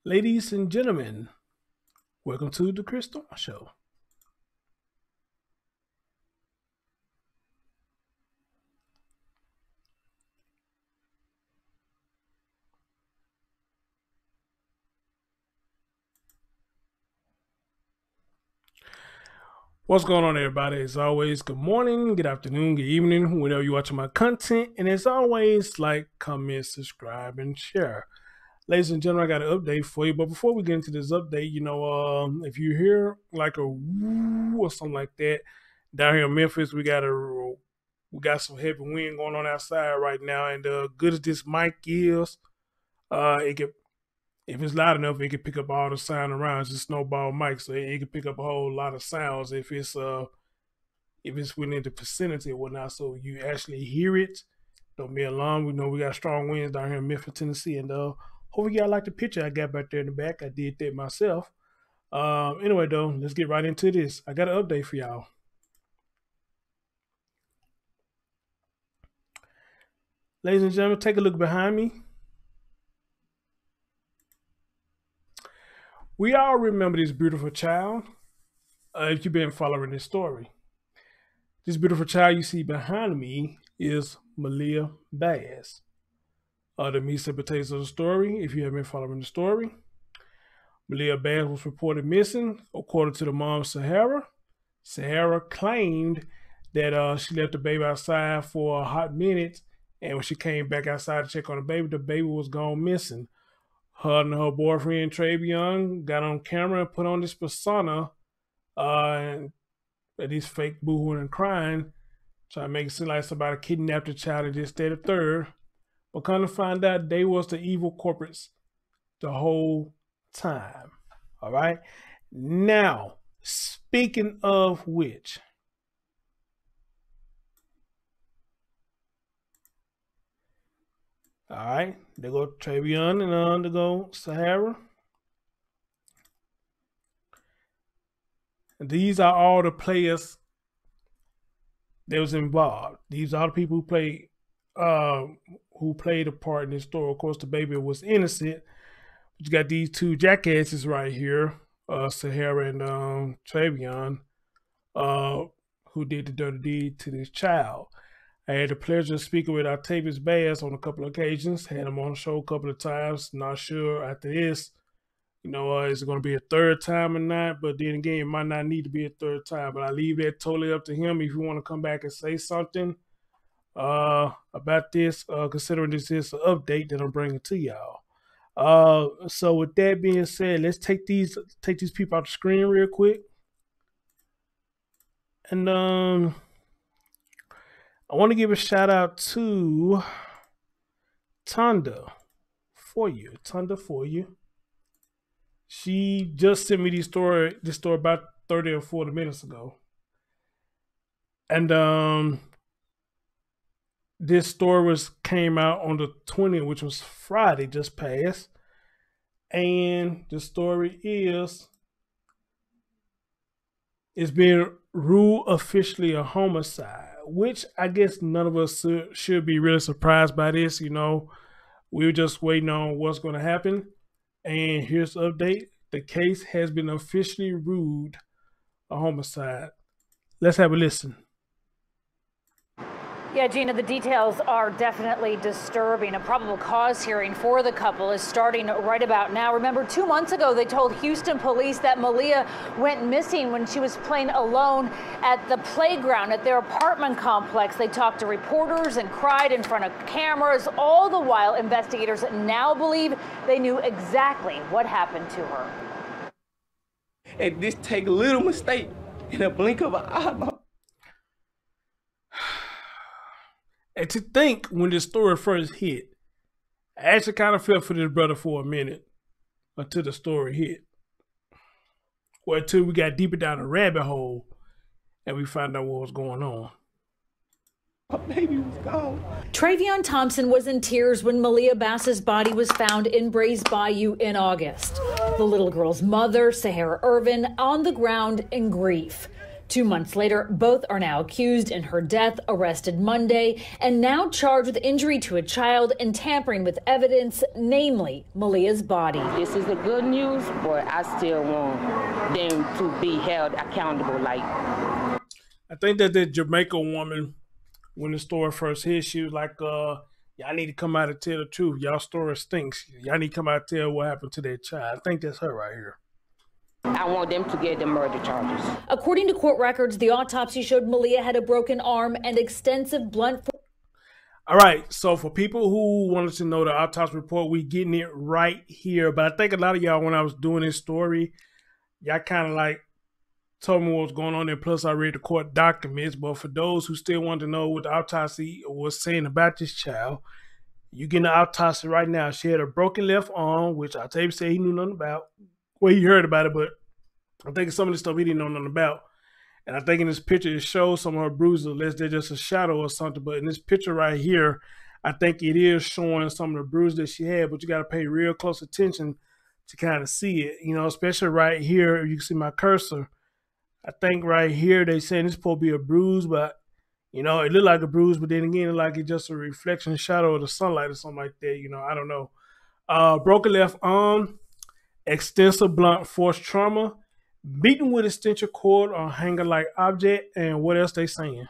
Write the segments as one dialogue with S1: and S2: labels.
S1: Ladies and gentlemen, welcome to the Crystal Show. What's going on, everybody? As always, good morning, good afternoon, good evening, whenever you're watching my content. And as always, like, comment, subscribe, and share. Ladies and gentlemen, I got an update for you. But before we get into this update, if you hear like a woo or something like that, down here in Memphis, we got some heavy wind going on outside right now. And good as this mic is, it can, if it's loud enough, it can pick up all the sound around. It's a snowball mic, so it can pick up a whole lot of sounds if it's within the vicinity or whatnot. So you actually hear it. Don't be alarmed. We know we got strong winds down here in Memphis, Tennessee, and hopefully y'all like the picture I got back there in the back. I did that myself. Anyway, though, let's get right into this. I got an update for y'all. Ladies and gentlemen, take a look behind me. We all remember this beautiful child, if you've been following this story. This beautiful child you see behind me is Maliyah Bass. The meat and potatoes of the story, if you have been following the story. Maliyah Bass was reported missing, according to the mom, Sahara. Sahara claimed that she left the baby outside for a hot minute, and when she came back outside to check on the baby was gone missing. Her and her boyfriend, Travion, got on camera and put on this persona, and these fake boohooing and crying, trying to make it seem like somebody kidnapped the child and this, that, and third. But come to find out, they was the evil corporates the whole time. All right? Now, speaking of which, all right, they go Travion and they go Sahara. And these are all the players that was involved. These are the people who played a part in this story. Of course, the baby was innocent. But you got these two jackasses right here, Sahara and Travion, who did the dirty deed to this child. I had the pleasure of speaking with Octavius Bass on a couple of occasions. Had him on the show a couple of times. Not sure after this, is it going to be a third time or not? But then again, it might not need to be a third time. But I leave that totally up to him. If you want to come back and say something about this, considering this is an update that I'm bringing to y'all. So with that being said, let's take these people out the screen real quick. And I want to give a shout out to Tonda for you. She just sent me this story about 30 or 40 minutes ago. And this story came out on the 20th, which was Friday, just passed. And the story is, it's been ruled officially a homicide, which I guess none of us should be really surprised by this. We were just waiting on what's going to happen. And here's the update. The case has been officially ruled a homicide. Let's have a listen.
S2: Yeah, Gina, the details are definitely disturbing. A probable cause hearing for the couple is starting right about now. Remember, 2 months ago, they told Houston police that Maliyah went missing when she was playing alone at the playground at their apartment complex. They talked to reporters and cried in front of cameras. All the while, investigators now believe they knew exactly what happened to her.
S3: And this take a little mistake in a blink of an eye.
S1: And to think, when this story first hit, I actually kind of felt for this brother for a minute until the story hit. Or until we got deeper down the rabbit hole and we found out what was going on.
S3: My baby was gone.
S2: Travion Thompson was in tears when Maliyah Bass's body was found in Brays Bayou in August. The little girl's mother, Sahara Irvin, on the ground in grief. 2 months later, both are now accused in her death, arrested Monday, and now charged with injury to a child and tampering with evidence, namely Maliyah's body.
S4: This is the good news, but I still want them to be held accountable.
S1: I think that the Jamaica woman, when the story first hit, she was like, y'all need to come out and tell the truth. Y'all story stinks. Y'all need to come out and tell what happened to that child. I think that's her right here.
S4: I want them to get the murder charges.
S2: According to court records, the autopsy showed Maliyah had a broken arm and extensive blunt.
S1: All right, so for people who wanted to know the autopsy report, we getting it right here. But I think a lot of y'all, when I was doing this story, y'all kind of like told me what was going on there. Plus, I read the court documents. But for those who still want to know what the autopsy was saying about this child, you getting the autopsy right now. She had a broken left arm, which I tell you, say he knew nothing about. Well, he heard about it, but I think some of the stuff he didn't know nothing about. And I think in this picture, it shows some of her bruises, unless they're just a shadow or something. But in this picture right here, I think it is showing some of the bruises that she had, but you got to pay real close attention to kind of see it, you know, especially right here. You can see my cursor. I think right here, they saying it's supposed to be a bruise, but, you know, it looked like a bruise, but then again, it like it's just a reflection shadow of the sunlight or something like that. You know, I don't know. Broken left arm, extensive blunt force trauma, beaten with extension cord or hanger-like object, and what else they saying?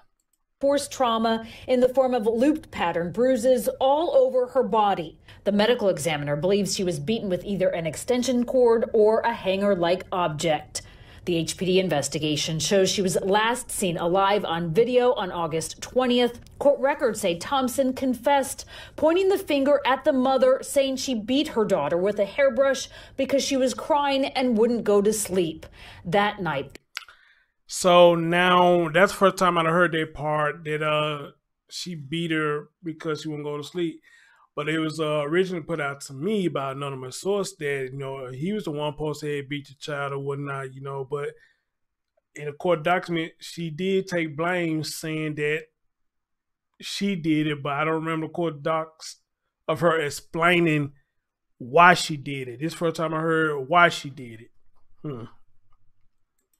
S2: Force trauma in the form of looped pattern bruises all over her body. The medical examiner believes she was beaten with either an extension cord or a hanger-like object. The HPD investigation shows she was last seen alive on video on August 20th. Court records say Thompson confessed, pointing the finger at the mother, saying she beat her daughter with a hairbrush because she was crying and wouldn't go to sleep that night.
S1: So now that's the first time I heard that part, that she beat her because she wouldn't go to sleep. But it was originally put out to me by an anonymous source that, you know, he was the one supposed to have beat the child or whatnot, you know. But in a court document, she did take blame, saying that she did it. But I don't remember the court docs of her explaining why she did it. This is the first time I heard why she did it.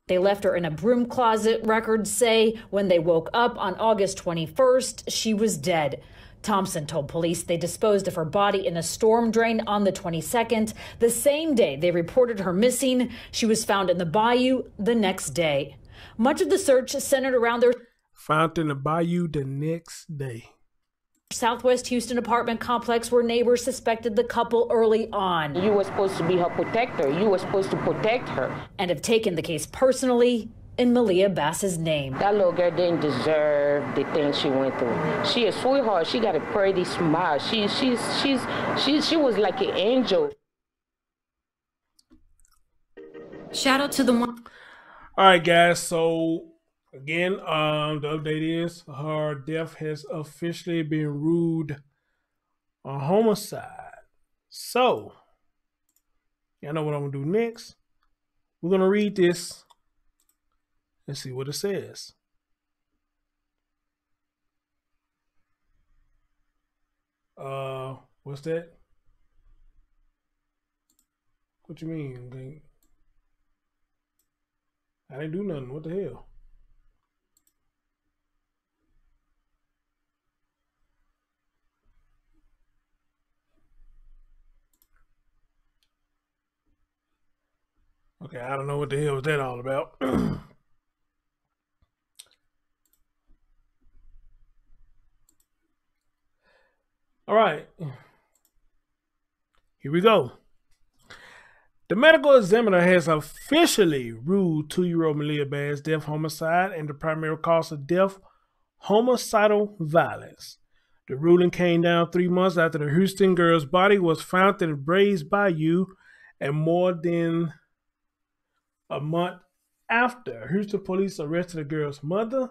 S2: They left her in a broom closet, records say. When they woke up on August 21st, she was dead. Thompson told police they disposed of her body in a storm drain on the 22nd. The same day they reported her missing, she was found in the bayou the next day. Much of the search centered around their
S1: found in the bayou the next day.
S2: Southwest Houston apartment complex where neighbors suspected the couple early on.
S4: You were supposed to be her protector. You were supposed to protect her.
S2: And have taken the case personally in Maliyah Bass's name.
S4: That little girl didn't deserve the things she went through. She a sweetheart. She got a pretty smile. She was like an angel.
S2: Shout out to the one.
S1: All right, guys. So again, the update is her death has officially been ruled a homicide. So y'all know what I'm gonna do next. We're gonna read this. Let's see what it says. What's that? What you mean? I didn't do nothing. What the hell? Okay, I don't know what the hell was that all about. All right, here we go. The medical examiner has officially ruled 2-year-old Maliyah Bass death homicide and the primary cause of death, homicidal violence. The ruling came down 3 months after the Houston girl's body was found in the Brays Bayou, and more than a month after Houston police arrested the girl's mother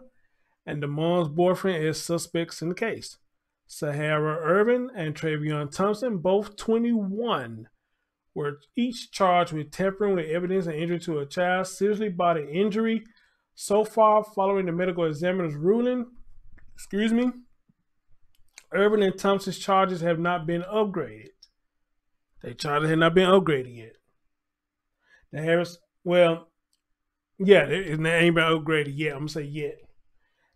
S1: and the mom's boyfriend as suspects in the case. Sahara Irvin and Travion Thompson, both 21, were each charged with tampering with evidence and injury to a child, seriously bodily injury. So far, following the medical examiner's ruling, Irvin and Thompson's charges have not been upgraded. Their charges have not been upgraded yet. The Harris, well, Yeah, it ain't been upgraded yet. I'm gonna say yet.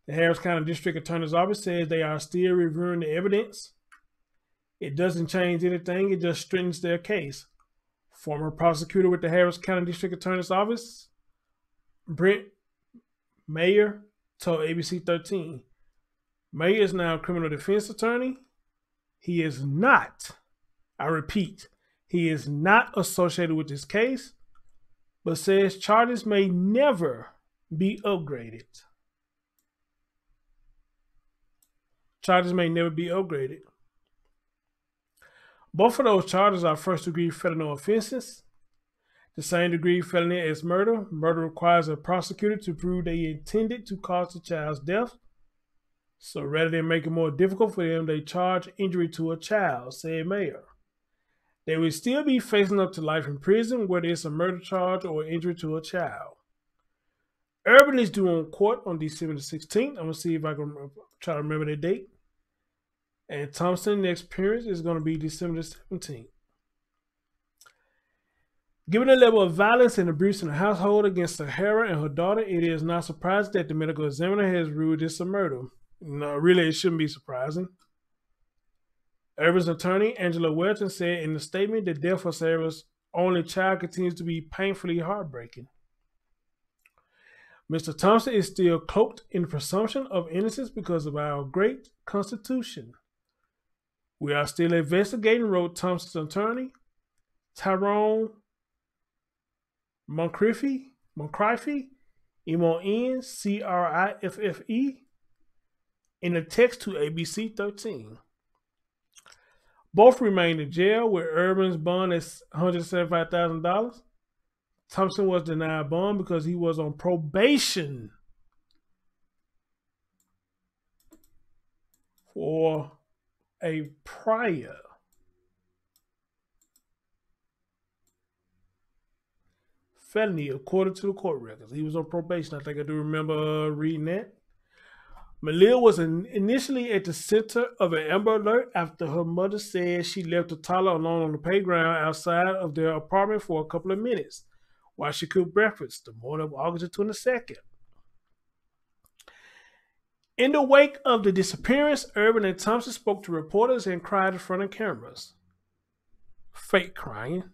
S1: The Harris County District Attorney's Office says they are still reviewing the evidence. It doesn't change anything, it just strengthens their case. Former prosecutor with the Harris County District Attorney's Office, Brent Mayer, told ABC 13. Mayer is now a criminal defense attorney. He is not, I repeat, he is not associated with this case, but says charges may never be upgraded. Charges may never be upgraded. Both of those charges are first-degree felony offenses. The same degree felony as murder. Murder requires a prosecutor to prove they intended to cause the child's death. So rather than make it more difficult for them, they charge injury to a child, said Mayer. They will still be facing up to life in prison, whether it's a murder charge or injury to a child. Urban is due on court on December the 16th. I'm going to see if I can try to remember the date. And Thompson's next appearance is going to be December the 17th. Given the level of violence and abuse in the household against Sahara and her daughter, it is not surprising that the medical examiner has ruled this a murder. No, really, it shouldn't be surprising. Urban's attorney, Angela Welton, said in the statement the death of Sarah's only child continues to be painfully heartbreaking. Mr. Thompson is still cloaked in the presumption of innocence because of our great Constitution. We are still investigating, wrote Thompson's attorney, Tyrone Moncrieffe, Moncrieffe, in a text to ABC 13. Both remain in jail with Urban's bond at $175,000. Thompson was denied bond because he was on probation for a prior felony, according to the court records. He was on probation. I think I do remember reading that. Maliyah was initially at the center of an Amber Alert after her mother said she left the toddler alone on the playground outside of their apartment for a couple of minutes while she cooked breakfast the morning of August 22nd. In the wake of the disappearance, Urban and Thompson spoke to reporters and cried in front of cameras. Fake crying.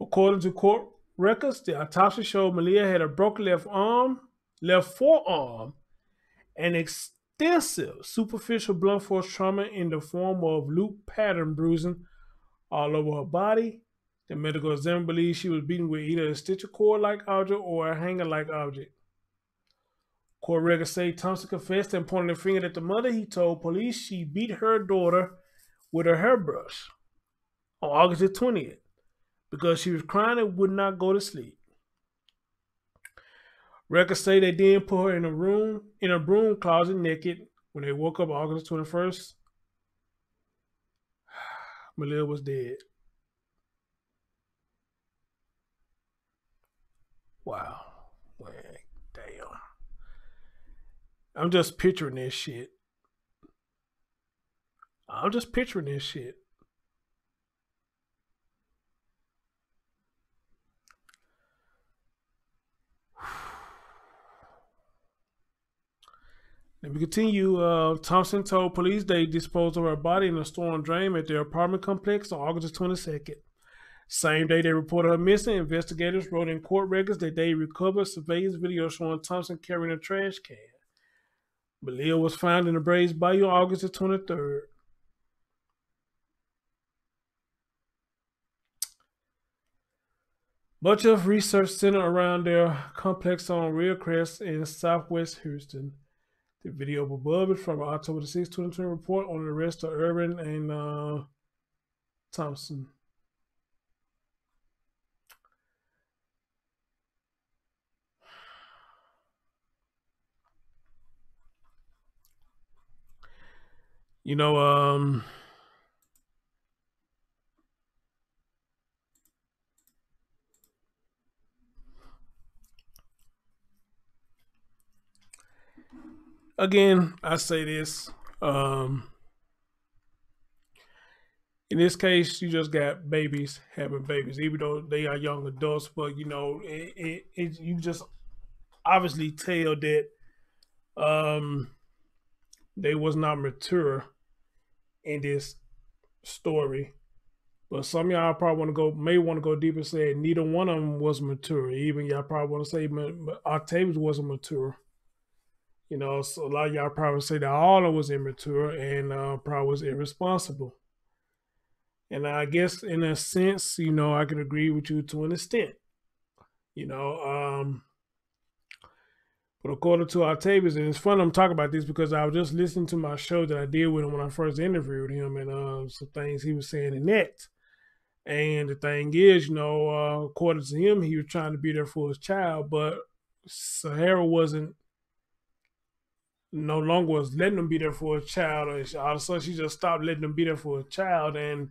S1: According to court records, the autopsy showed Maliyah had a broken left forearm, and extensive superficial blunt force trauma in the form of loop pattern bruising all over her body. The medical examiner believes she was beaten with either a stitcher cord-like object or a hanger-like object. Court records say Thompson confessed and pointed a finger at the mother. He told police she beat her daughter with a hairbrush on August the 20th because she was crying and would not go to sleep. Records say they then put her in a broom closet naked. When they woke up August 21st, Maliyah was dead. Wow. Man, damn. I'm just picturing this shit. Let me continue. Thompson told police they disposed of her body in a storm drain at their apartment complex on August 22nd. Same day they reported her missing, investigators wrote in court records that they recovered surveillance video showing Thompson carrying a trash can. Maliyah was found in the Braves Bayou on August 23rd. Much of research centered around their complex on Ridgecrest in southwest Houston. The video above is from October 6, 2020 report on the arrest of Urban and Thompson. You know, again, I say this. In this case, you just got babies having babies, even though they are young adults. But you know, you just obviously tell that um, they was not mature in this story. But some of y'all probably may want to go deeper and say neither one of them was mature. Even y'all probably want to say Octavius wasn't mature. You know, so a lot of y'all probably say that all of them was immature and probably was irresponsible. And I guess in a sense, you know, I can agree with you to an extent. You know, but according to Octavius, and it's fun I'm talking about this because I was just listening to my show that I did with him when I first interviewed him, and some things he was saying in that. And the thing is, you know, according to him, he was trying to be there for his child, but Sahara wasn't no longer was letting him be there for his child. Or all of a sudden, she just stopped letting him be there for his child, and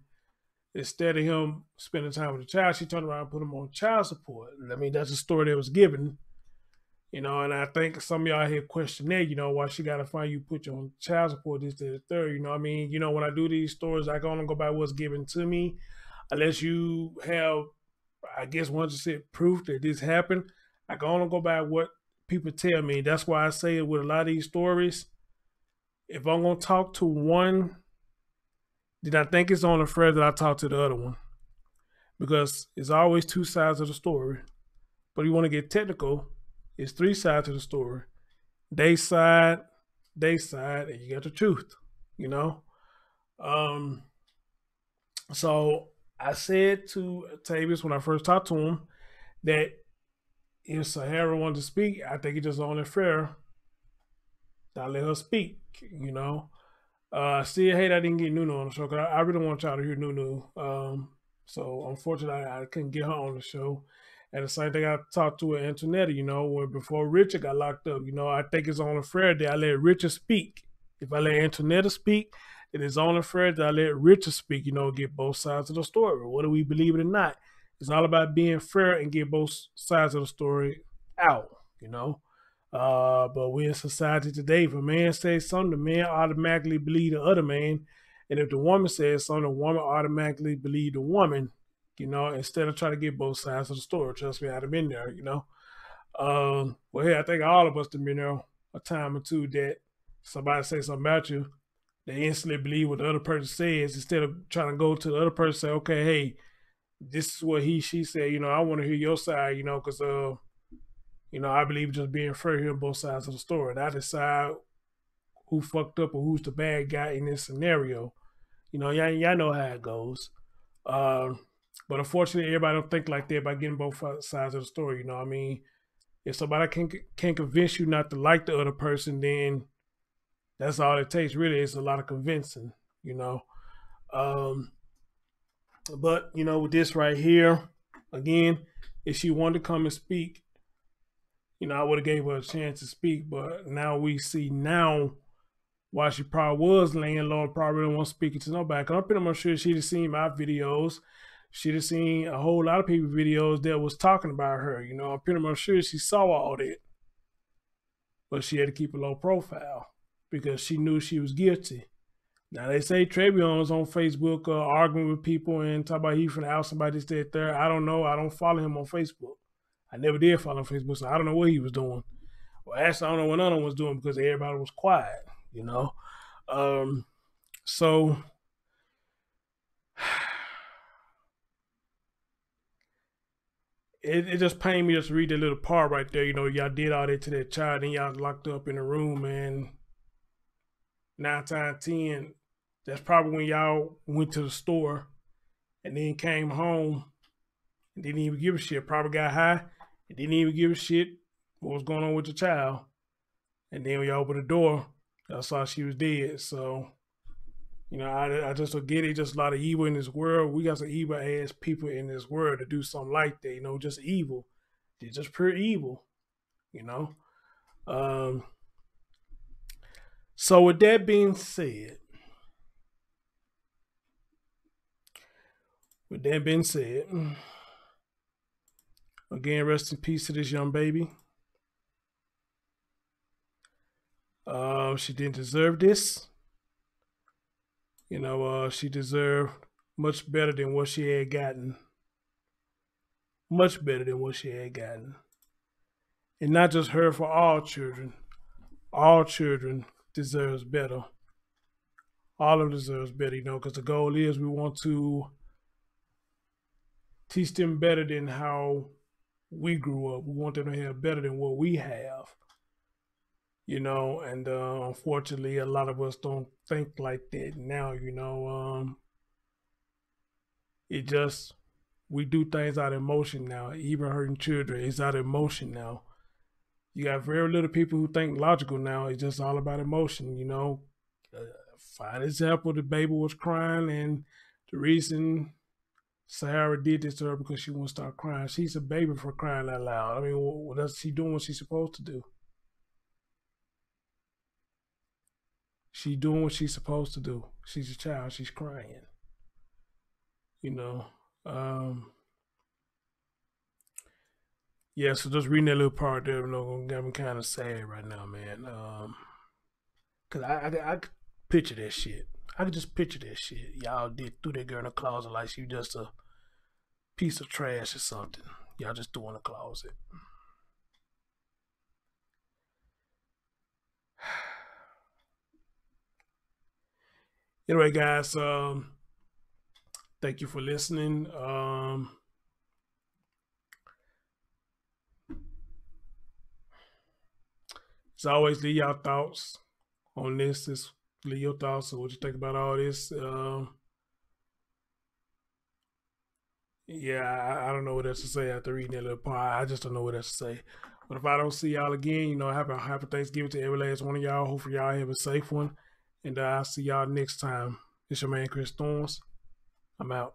S1: instead of him spending time with the child, she turned around and put him on child support. I mean, that's the story that was given, you know. And I think some of y'all here question that, you know, why she got to find you, put you on child support, this, that, the third. You know, I mean, you know, when I do these stories, I can only go by what's given to me, unless you have, I guess, once you said proof that this happened. I can only go by what people tell me. That's why I say with a lot of these stories, if I'm gonna talk to one, then I think it's only fair that I talk to the other one, because it's always two sides of the story. But you want to get technical, it's three sides to the story. They side, and you got the truth. You know. So I said to Tavis when I first talked to him that if Sahara wanted to speak, I think it's just only fair that I let her speak, you know. I still hate I didn't get Nuno on the show because I really want y'all to hear Nuno. So unfortunately, I couldn't get her on the show. And the same thing I talked to Antoinette, you know, when before Richard got locked up. You know, I think it's only fair that I let Richard speak. If I let Antoinette speak, it is only fair that I let Richard speak, you know, get both sides of the story. Whether we believe it or not, it's all about being fair and get both sides of the story out, you know. But we're in society today. If a man says something, the man automatically believe the other man. And if the woman says something, the woman automatically believe the woman, you know, instead of trying to get both sides of the story. Trust me, I'd have been there, you know. Well, hey, I think all of us have been there a time or two that somebody say something about you, they instantly believe what the other person says instead of trying to go to the other person and say, okay, hey, this is what she said, you know, I want to hear your side, you know, because, you know, I believe just being fair here on both sides of the story. And I decide who fucked up or who's the bad guy in this scenario. You know, y'all know how it goes. But unfortunately, everybody don't think like that by getting both sides of the story. You know what I mean? If somebody can convince you not to like the other person, then that's all it takes. Really, it's a lot of convincing, you know. But, you know, with this right here, again, if she wanted to come and speak, you know, I would have gave her a chance to speak. But now we see now why she probably was laying low and probably didn't want to speak to nobody. Because I'm pretty much sure she'd have seen my videos. She'd have seen a whole lot of people's videos that was talking about her. You know, I'm pretty much sure she saw all that. But she had to keep a low profile because she knew she was guilty. Now, they say Travion was on Facebook arguing with people and talking about he finna out somebody this, that, there. I don't know. I don't follow him on Facebook. I never did follow him on Facebook, so I don't know what he was doing. Well, actually, I don't know what none of them was doing because everybody was quiet, you know. So it just pained me just to read that little part right there. You know, y'all did all that to that child, and y'all locked up in a room, and 9 times 10, that's probably when y'all went to the store and then came home and didn't even give a shit. Probably got high and didn't even give a shit what was going on with the child. And then when y'all opened the door, y'all saw she was dead. So, you know, I just don't get it. Just a lot of evil in this world. We got some evil ass people in this world to do something like that, you know, just evil. They're just pure evil, you know. So with that being said, again, rest in peace to this young baby. She didn't deserve this. You know, she deserved much better than what she had gotten. Much better than what she had gotten. And not just her, for all children. All children deserves better. All of them deserves better, you know, because the goal is we want to teach them better than how we grew up. We want them to have better than what we have, you know, and unfortunately, a lot of us don't think like that now, you know. It just, we do things out of emotion now. Even hurting children is out of emotion now. You got very little people who think logical now. It's just all about emotion, you know. Fine example, the baby was crying, and the reason Sahara did this to her because she won't stop crying. She's a baby for crying out loud. I mean, what else is she doing what she's supposed to do? She's doing what she's supposed to do. She's a child. She's crying. You know. Yeah, so just reading that little part there, you know, got me kind of sad right now, man. Cause I could picture that shit. I could just picture that shit. Y'all did threw that girl in the closet like she just a piece of trash or something. Y'all just threw in the closet. Anyway, guys, thank you for listening. As always, leave y'all thoughts on this. Just leave your thoughts on what you think about all this. Yeah, I don't know what else to say after reading that little part. I just don't know what else to say. But if I don't see y'all again, you know, have a happy Thanksgiving to every last one of y'all. Hopefully y'all have a safe one. And I'll see y'all next time. It's your man, Chris Thorns. I'm out.